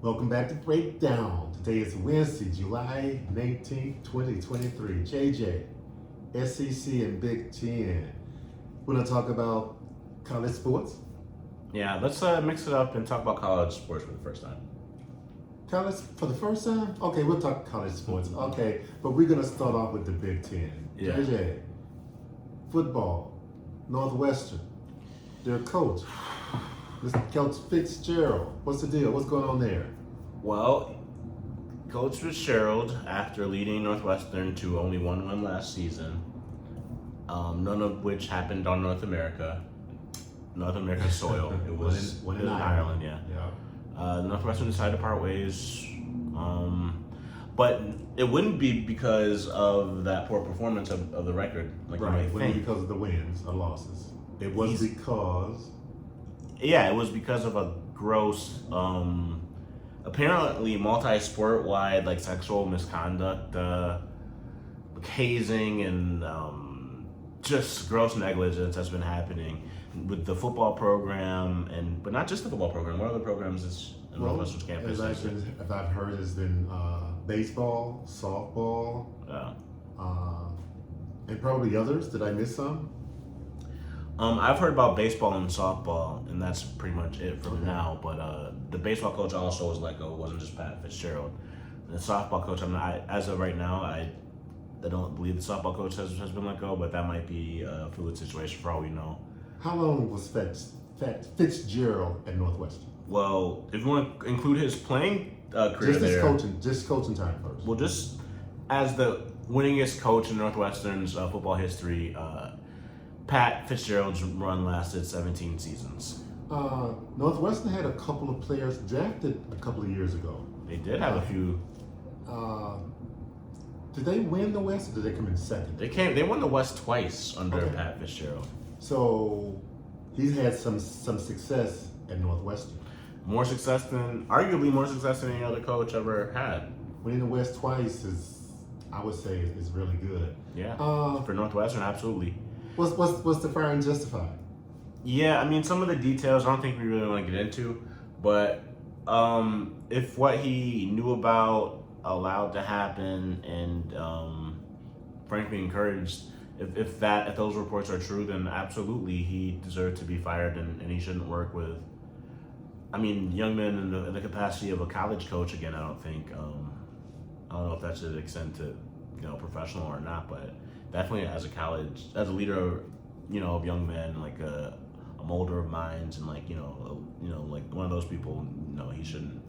Welcome back to Breakdown. Today is Wednesday, July 19th, 2023. JJ, SEC and Big Ten. We're going to talk about college sports. Yeah, let's mix it up and talk about college sports for the first time. College for the first time? Okay, we'll talk college sports. Okay, but we're going to start off with the Big Ten. Yeah. JJ, football, Northwestern, their coach, Mr. Coach Fitzgerald. What's the deal? What's going on there? Well, Coach Fitzgerald, after leading Northwestern to only one win last season, none of which happened on North American soil. It was One in in Ireland, yeah. Yeah. Northwestern decided to part ways, but it wouldn't be because of that poor performance of the record, like Right, you it might wasn't think. because of the wins or losses. It was because Yeah, it was because of a gross, apparently multi-sport wide like sexual misconduct, like hazing and just gross negligence that's been happening with the football program but not just the football program. What other programs is in Northwestern's campus? as I've heard, has been baseball, softball, and probably others. Did I miss some? I've heard about baseball and softball, and that's pretty much it for now. But the baseball coach also was let go. It wasn't just Pat Fitzgerald. The softball coach, as of right now, I don't believe the softball coach has been let go, but that might be a fluid situation for all we know. How long was Fitzgerald at Northwestern? Well, if you want to include his playing career Just coaching time first. well, just as the winningest coach in Northwestern's football history, Pat Fitzgerald's run lasted 17 seasons. Northwestern had a couple of players drafted a couple of years ago. They did have a few. Did they win the West, or did they come in second? They won the West twice under Okay. Pat Fitzgerald. So he's had some success at Northwestern. Arguably more success than any other coach ever had. Winning the West twice I would say, is really good. Yeah, for Northwestern, absolutely. What's the firing justified? Yeah, I mean, some of the details I don't think we really want to get into, but if what he knew about allowed to happen and frankly encouraged, if those reports are true, then absolutely he deserved to be fired and he shouldn't work with, I mean, young men in the capacity of a college coach again. I don't think I don't know if that should extend to professional or not, but definitely as a leader, of young men, like a molder of minds, and like one of those people. No, he shouldn't.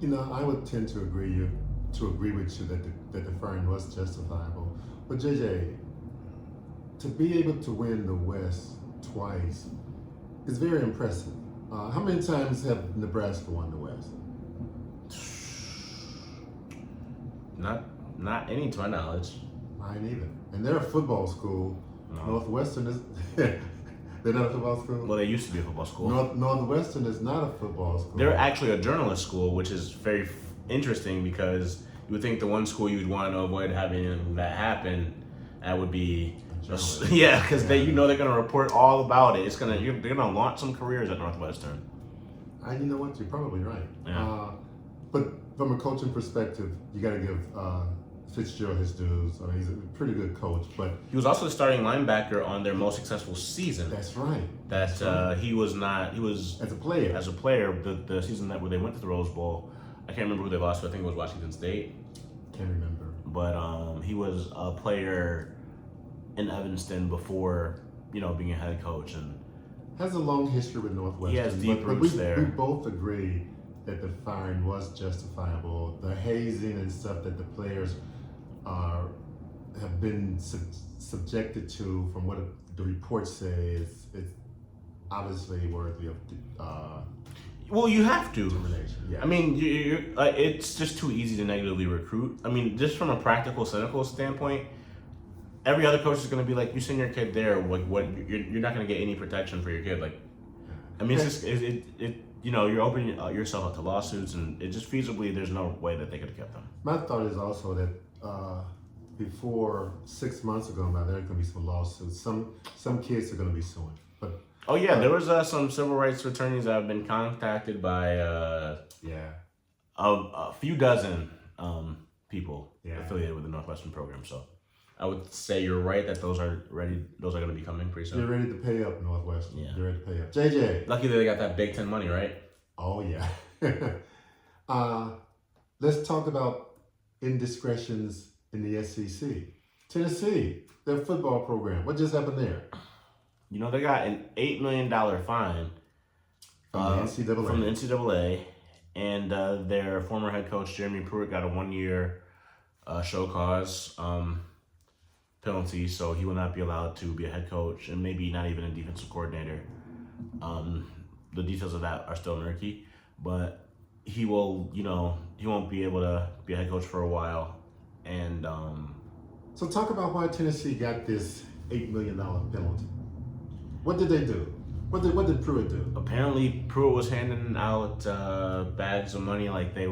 I would tend to agree with you that the firing was justifiable. But JJ, to be able to win the West twice is very impressive. How many times have Nebraska won the West? Not any to my knowledge. Mine either. And they're a football school. No. Northwestern is. They're not a football school? Well, they used to be a football school. Northwestern is not a football school. They're actually a journalist school, which is very interesting because you would think the one school you would want to avoid having that happen, that would be yeah, because they're going to report all about it. They're going to launch some careers at Northwestern. You know what? You're probably right. Yeah. But from a coaching perspective, you got to give Fitzgerald his dues. I mean, he's a pretty good coach, but He was also the starting linebacker on their most successful season. that's right. He was not. He was As a player, the season where they went to the Rose Bowl. I can't remember who they lost to. I think it was Washington State. can't remember. But he was a player in Evanston before being a head coach, and Has a long history with Northwestern. He has deep but roots we, there. We both agree that the firing was justifiable. The hazing and stuff that the players have been subjected to, from what the reports say, is obviously worthy of well, you have to. termination. Yeah. I mean, it's just too easy to negatively recruit. I mean, just from a practical, cynical standpoint, every other coach is going to be like, you send your kid there, what you're not going to get any protection for your kid. Like, I mean, it's just you're opening yourself up to lawsuits, and it just feasibly there's no way that they could have kept them. My thought is also that before 6 months ago now, there are going to be some lawsuits. Some kids are going to be suing. But Oh yeah, there was some civil rights attorneys that have been contacted by yeah, a few dozen people Yeah. affiliated with the Northwestern program. So I would say you're right that those are ready. Those are going to be coming pretty They're soon. ready to pay up, Northwestern. Yeah. They're ready to pay up. JJ. Lucky that they got that Big Ten money, right? Oh, yeah. Let's talk about indiscretions in the SEC. Tennessee, their football program. What just happened there? You know, they got an $8 million fine From the NCAA. From the NCAA, and their former head coach Jeremy Pruitt got a 1-year show cause penalty, so he will not be allowed to be a head coach and maybe not even a defensive coordinator. The details of that are still murky, but he will, he won't be able to be a head coach for a while. And So talk about why Tennessee got this $8 million penalty. What did they do? What did Pruitt do? apparently Pruitt was handing out bags of money like he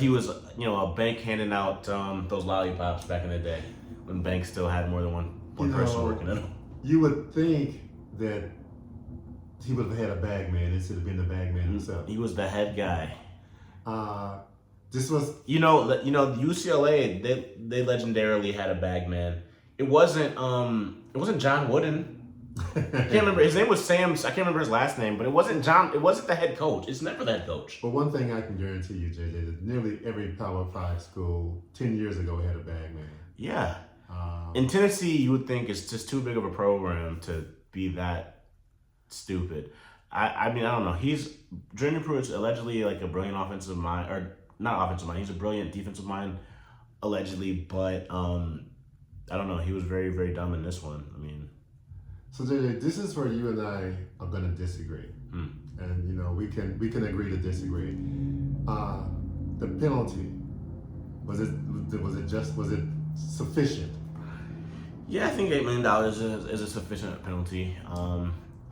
was, a bank handing out those lollipops back in the day when banks still had more than one person working in them. You would think that he would have had a bag man instead of being the bag man himself. He was the head guy. This was UCLA. They legendarily had a bag man. It wasn't John Wooden. I can't remember his name was Sam. I can't remember his last name, but it wasn't John. It wasn't the head coach. It's never the head coach. But one thing I can guarantee you, JJ, that nearly every Power 5 school 10 years ago had a bag man. Yeah. In Tennessee, you would think it's just too big of a program to be that stupid. I mean, I don't know. Jeremy Pruitt's allegedly like a brilliant offensive mind, or not offensive mind. He's a brilliant defensive mind, allegedly. But I don't know. He was very, very dumb in this one. I mean. So JJ, this is where you and I are going to disagree, and we can agree to disagree. The penalty, was it sufficient? Yeah, I think $8 million is a sufficient penalty.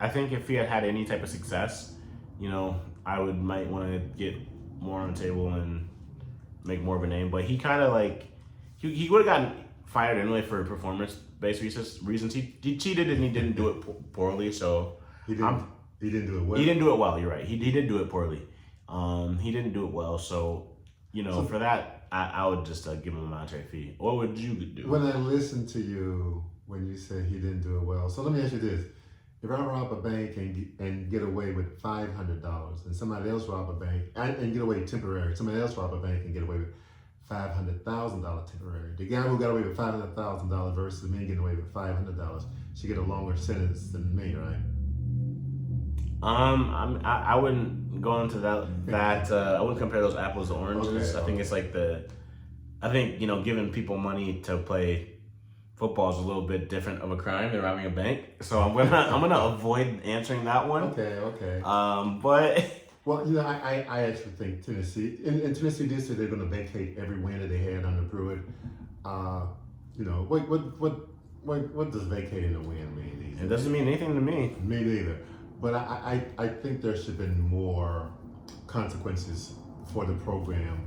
I think if he had any type of success, I might want to get more on the table and make more of a name. But he kind of he would have gotten fired anyway for performance-based reasons. He cheated and he didn't do it poorly. So He didn't do it well. He didn't do it well. You're right. He did do it poorly. He didn't do it well. So for that, I would just give him a monetary fee. What would you do? When I listened to you when you said he didn't do it well, so let me ask you this: if I rob a bank and get away with $500, and somebody else rob a bank and get away temporary, somebody else rob a bank and get away with $500,000 temporary. The guy who got away with $500,000 versus me getting away with $500 should get a longer sentence than me, right? I wouldn't go into that. I wouldn't compare those apples to oranges. Okay, I think it's like giving people money to play football is a little bit different of a crime than robbing a bank. So I'm gonna avoid answering that one. Okay. But. Well, I actually think Tennessee, and Tennessee did say they're going to vacate every win that they had under Pruitt. What does vacating a win mean? It doesn't mean anything to me. Me neither. But I think there should have been more consequences for the program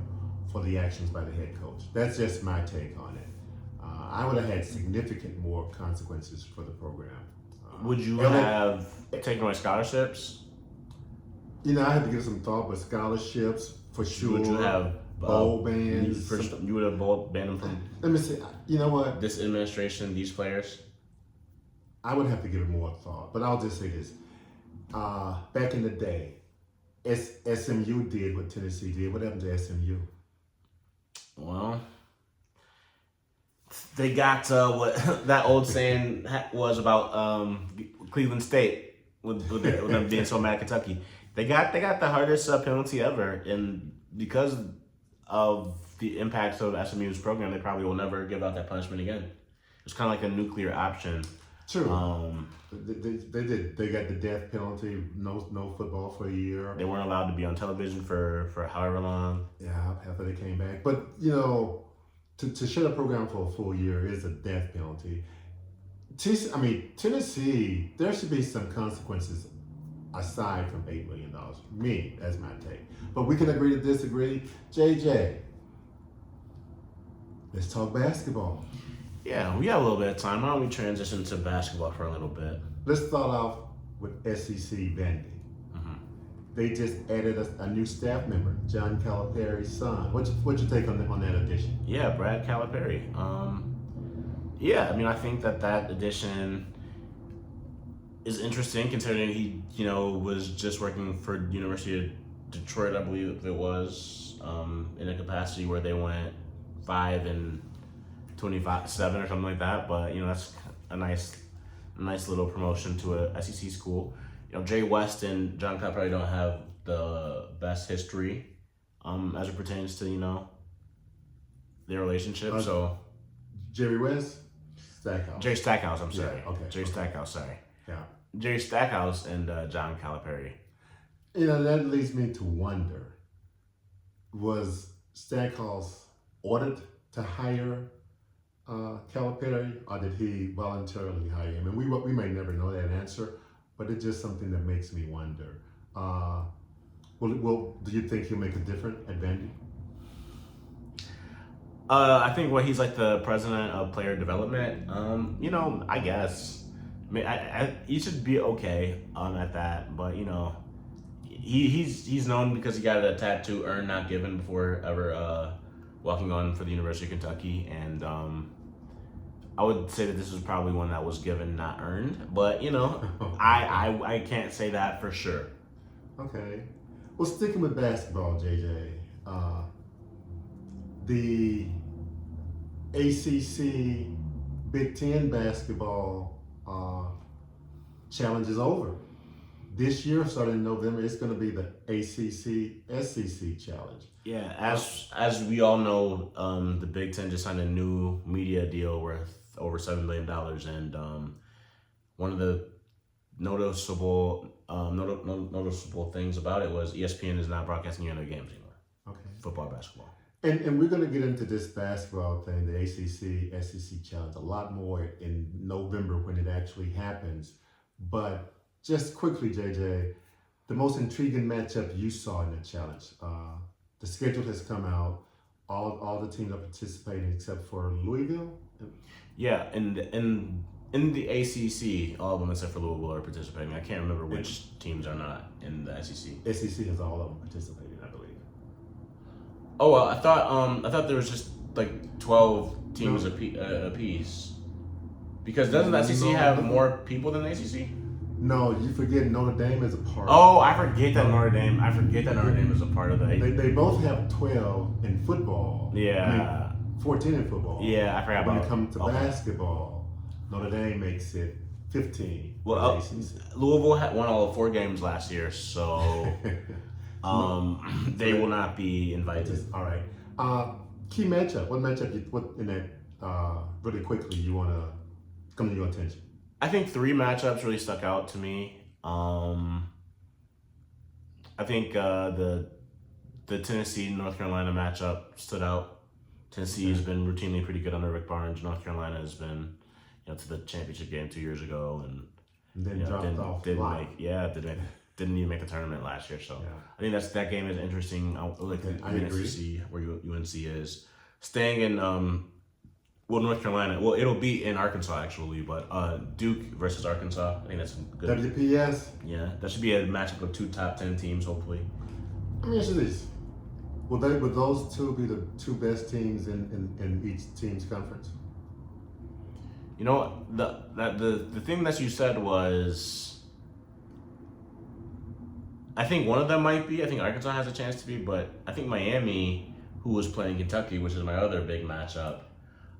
for the actions by the head coach. That's just my take on it. I would have had significant more consequences for the program. Would you have taken away scholarships? I had to give some thought, but scholarships for sure. Would you have bowl bans? You would have banned them from. Let me see. You know what? This administration, these players. I would have to give it more thought, but I'll just say this: back in the day, SMU did what Tennessee did. What happened to SMU? Well, they got what that old saying was about Cleveland State with them being so mad at Kentucky. They got the hardest penalty ever, and because of the impacts of SMU's program, they probably will never give out that punishment again. It's kind of like a nuclear option. True. They did. They got the death penalty. No football for a year. They weren't allowed to be on television for however long. Yeah, after they came back. But to shut a program for a full year is a death penalty. Tennessee, there should be some consequences aside from $8 million. Me, that's my take. But we can agree to disagree. JJ, let's talk basketball. Yeah, we got a little bit of time. Why don't we transition to basketball for a little bit? Let's start off with SEC Vandy. they just added a new staff member, John Calipari's son. What's your take on that addition? Yeah, Brad Calipari. Yeah, I mean, I think that addition is interesting considering he, was just working for University of Detroit, I believe it was, in a capacity where they went 5-27 or something like that. But that's a nice little promotion to a SEC school. Jay West and John Calipari don't have the best history, as it pertains to their relationship. So Jerry West, Stackhouse. Jay Stackhouse. I'm sorry. Yeah, okay. Jay Stackhouse. Sorry. Yeah. Jerry Stackhouse and John Calipari. That leads me to wonder: was Stackhouse ordered to hire Calipari, or did he voluntarily hire him? And we may never know that answer, but it's just something that makes me wonder. Well, do you think he'll make a difference at Vandy? I think he's like the president of player development. I guess. I mean, he should be okay at that, but he's known because he got a tattoo, earned not given, before ever walking on for the University of Kentucky, and I would say that this was probably one that was given, not earned. But I can't say that for sure. Okay. Well, sticking with basketball, JJ, the ACC Big Ten basketball challenge is over. This year, starting in November, it's going to be the ACC SEC challenge. Yeah, as we all know, the Big Ten just signed a new media deal worth over $7 billion, and one of the noticeable things about it was ESPN is not broadcasting any other games anymore. Okay. Football, basketball. And we're going to get into this basketball thing, the ACC SEC challenge, a lot more in November when it actually happens. But just quickly, JJ, the most intriguing matchup you saw in the challenge. The schedule has come out. All the teams are participating except for Louisville. Yeah, and in the ACC, all of them except for Louisville are participating. I can't remember which teams are not in the SEC. SEC has all of them participating, I believe. Oh well, I thought there was just like 12 teams apiece. Because doesn't the SEC have more people than the ACC? No, you forget Notre Dame is a part. Oh, I forget that Notre Dame is a part of the. They both have 12 in football. Yeah. 14 in football. Yeah, I forgot about. When it comes to basketball, Notre Dame makes it 15. Well, Louisville won all 4 games last year, so they will not be invited. All right. Key matchup. What matchup? In that really quickly you want to come to your attention? I think 3 matchups really stuck out to me. I think the Tennessee North Carolina matchup stood out. Tennessee has been routinely pretty good under Rick Barnes. North Carolina has been, to the championship game 2 years ago, and then dropped off. Didn't even make the tournament last year. So I think that game is interesting. I agree to see where UNC is staying in. North Carolina. Well, it'll be in Arkansas actually, but Duke versus Arkansas. I think that's good. WPS. Yeah, that should be a matchup of 2 top 10 teams, hopefully. Let me ask you this: would those 2 be the 2 best teams in each team's conference? The thing that you said was, I think one of them might be. I think Arkansas has a chance to be, but I think Miami, who was playing Kentucky, which is my other big matchup.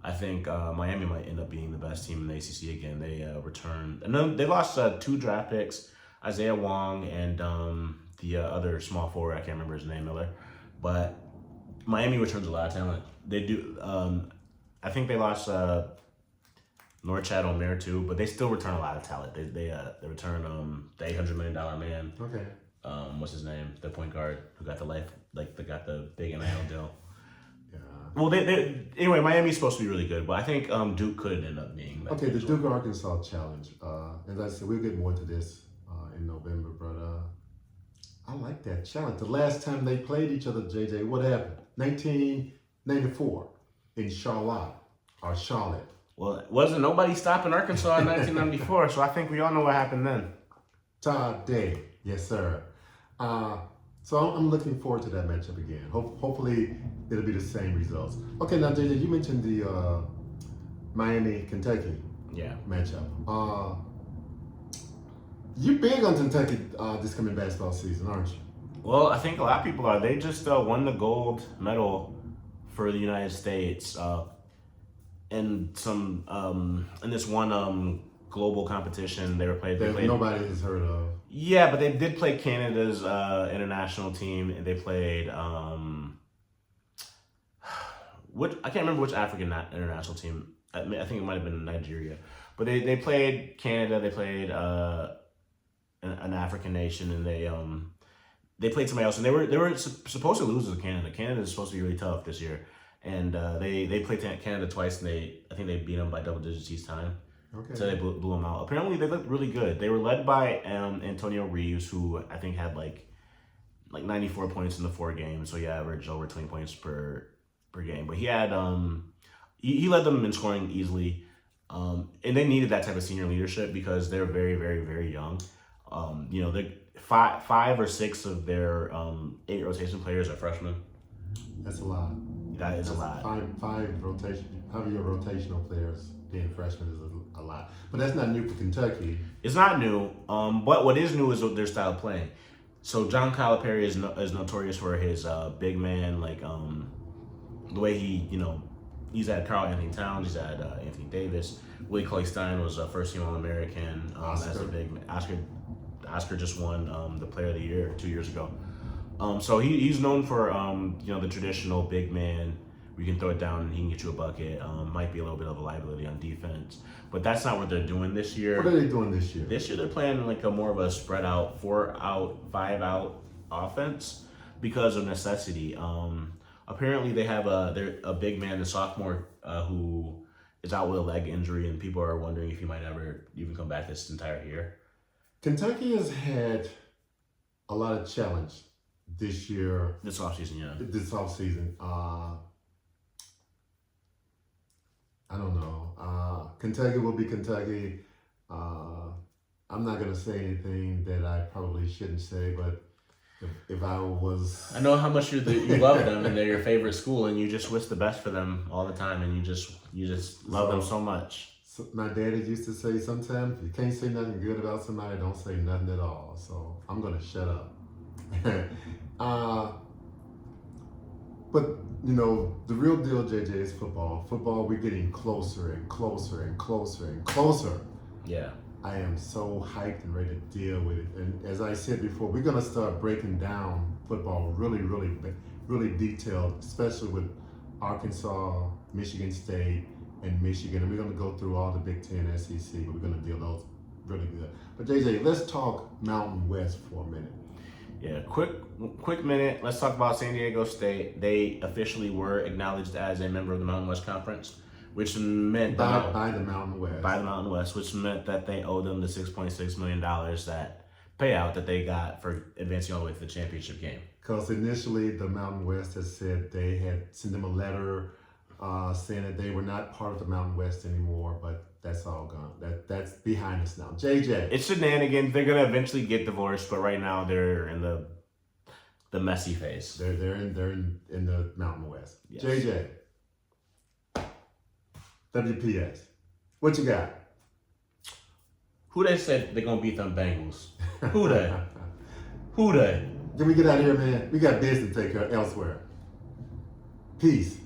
I think Miami might end up being the best team in the ACC again. They returned, and then they lost 2 draft picks, Isaiah Wong and the other small forward. I can't remember his name, Miller. But Miami returns a lot of talent. They do. I think they lost Norchad Omer too, but they still return a lot of talent. They return the $800 million man. Okay. What's his name? The point guard who got the big NIL deal. Well, anyway, Miami's supposed to be really good, but I think Duke could end up being. Okay, the Duke Arkansas challenge. As I said, we'll get more into this in November, but I like that challenge. The last time they played each other, JJ, what happened? 1994 in Charlotte. Well, wasn't nobody stopping Arkansas in 1994, so I think we all know what happened then. Todd Day, yes sir. So I'm looking forward to that matchup again. Hopefully it'll be the same results. Okay, now JJ, you mentioned the Miami Kentucky Yeah. matchup. You big on Kentucky this coming basketball season, aren't you? Well, I think a lot of people are. They just won the gold medal for the United States in in this one global competition they were played. They That played. nobody has heard of. Yeah, but they did play Canada's international team. They played I can't remember which African international team. I think it might have been Nigeria, but they played Canada. They played an African nation, and they played somebody else, and they were supposed to lose to Canada. Canada is supposed to be really tough this year, and they played Canada twice, and I think they beat them by double digits each time. Okay. So they blew them out. Apparently, they looked really good. They were led by Antonio Reeves, who I think had like 94 points in the 4 games, so he averaged over 20 points per game. But he had he led them in scoring easily, and they needed that type of senior leadership because they're very, very, very young. They're five or six of their 8 rotation players are freshmen. That's a lot. That is a lot. Five of your rotational players being freshmen is a lot. But that's not new for Kentucky. It's not new, but what is new is their style of playing. So John Calipari is notorious for his big man, the way he's had Karl Anthony Towns, he's had Anthony Davis. Willie Cauley-Stein was a first-team All-American as a big man. Oscar just won the Player of the Year 2 years ago. So he's known for the traditional big man. We can throw it down and he can get you a bucket. Might be a little bit of a liability on defense, but that's not what they're doing this year. What are they doing this year? This year they're playing like a more of a spread out 4 out, 5 out offense because of necessity. Apparently they have a big man, a sophomore, who is out with a leg injury, and people are wondering if he might ever even come back this entire year. Kentucky has had a lot of challenge this year. This offseason, yeah. This offseason. I don't know. Kentucky will be Kentucky. I'm not going to say anything that I probably shouldn't say, but if I was... I know how much you love them and they're your favorite school, and you just wish the best for them all the time, and you just love them so much. So my daddy used to say sometimes, if you can't say nothing good about somebody, don't say nothing at all. So I'm going to shut up. But, the real deal, JJ, is football. Football, we're getting closer and closer and closer and closer. Yeah. I am so hyped and ready to deal with it. And as I said before, we're going to start breaking down football really, really, really detailed, especially with Arkansas, Michigan State, and Michigan. And we're going to go through all the Big Ten, SEC, but we're going to deal those really good. But JJ, let's talk Mountain West for a minute. Yeah, quick minute. Let's talk about San Diego State. They officially were acknowledged as a member of the Mountain West Conference, which meant by the Mountain West. By the Mountain West, which meant that they owe them the $6.6 million that payout that they got for advancing all the way to the championship game. Because initially the Mountain West has said they had sent them a letter saying that they were not part of the Mountain West anymore, but that's all gone. That's behind us now. JJ. It's shenanigans. They're gonna eventually get divorced, but right now they're in the messy phase. They're in the Mountain West. Yes. JJ. WPS. What you got? Who they said they're gonna beat them Bengals? Who they? Who they? Can we get out of here, man? We got business to take care of elsewhere. Peace.